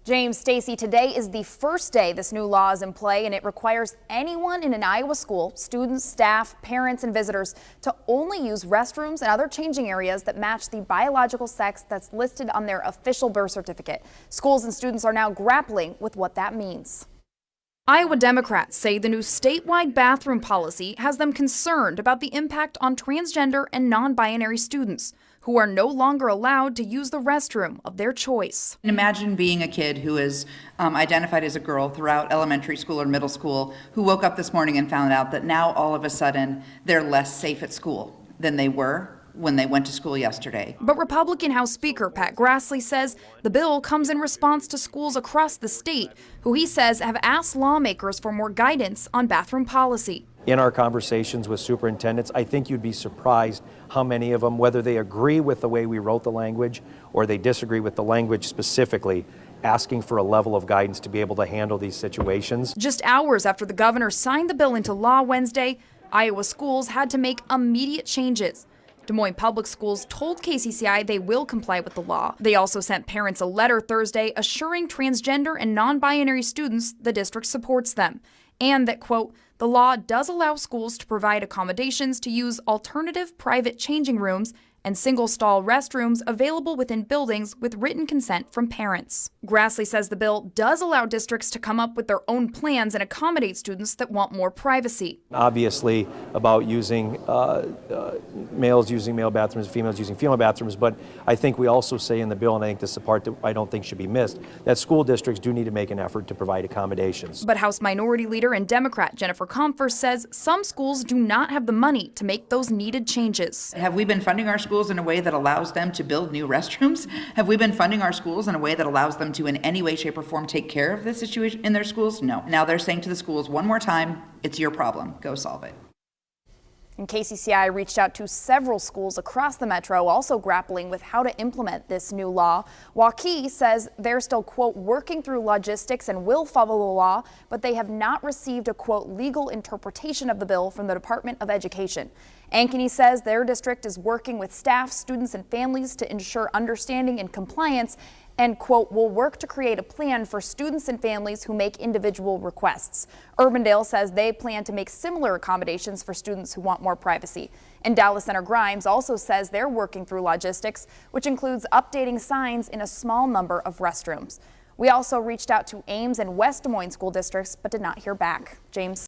James, Stacy, today is the first day this new law is in play, and it requires anyone in an Iowa school, students, staff, parents, and visitors, to only use restrooms and other changing areas that match the biological sex that's listed on their official birth certificate. Schools and students are now grappling with what that means. Iowa Democrats say the new statewide bathroom policy has them concerned about the impact on transgender and non-binary students who are no longer allowed to use the restroom of their choice. Imagine being a kid who is identified as a girl throughout elementary school or middle school, who woke up this morning and found out that now all of a sudden they're less safe at school than they were when they went to school yesterday. But Republican House Speaker Pat Grassley says the bill comes in response to schools across the state who he says have asked lawmakers for more guidance on bathroom policy. In our conversations with superintendents, I think you'd be surprised how many of them, whether they agree with the way we wrote the language or they disagree with the language specifically, asking for a level of guidance to be able to handle these situations. Just hours after the governor signed the bill into law Wednesday, Iowa schools had to make immediate changes. Des Moines Public Schools told KCCI they will comply with the law. They also sent parents a letter Thursday assuring transgender and non-binary students the district supports them, and that, quote, the law does allow schools to provide accommodations to use alternative private changing rooms and single-stall restrooms available within buildings with written consent from parents. Grassley says the bill does allow districts to come up with their own plans and accommodate students that want more privacy. Obviously about using males using male bathrooms, females using female bathrooms, but I think we also say in the bill, and I think this is the part that I don't think should be missed, that school districts do need to make an effort to provide accommodations. But House Minority Leader and Democrat Jennifer Comfer says some schools do not have the money to make those needed changes. Have we been funding our schools in a way that allows them to build new restrooms? Have we been funding our schools in a way that allows them to in any way, shape, or form take care of this situation in their schools? No. Now they're saying to the schools one more time, it's your problem, go solve it. And KCCI reached out to several schools across the metro, also grappling with how to implement this new law. Waukee says they're still, quote, working through logistics and will follow the law, but they have not received a, quote, legal interpretation of the bill from the Department of Education. Ankeny says their district is working with staff, students, and families to ensure understanding and compliance and, quote, will work to create a plan for students and families who make individual requests. Urbandale says they plan to make similar accommodations for students who want more privacy. And Dallas Center Grimes also says they're working through logistics, which includes updating signs in a small number of restrooms. We also reached out to Ames and West Des Moines school districts, but did not hear back. James.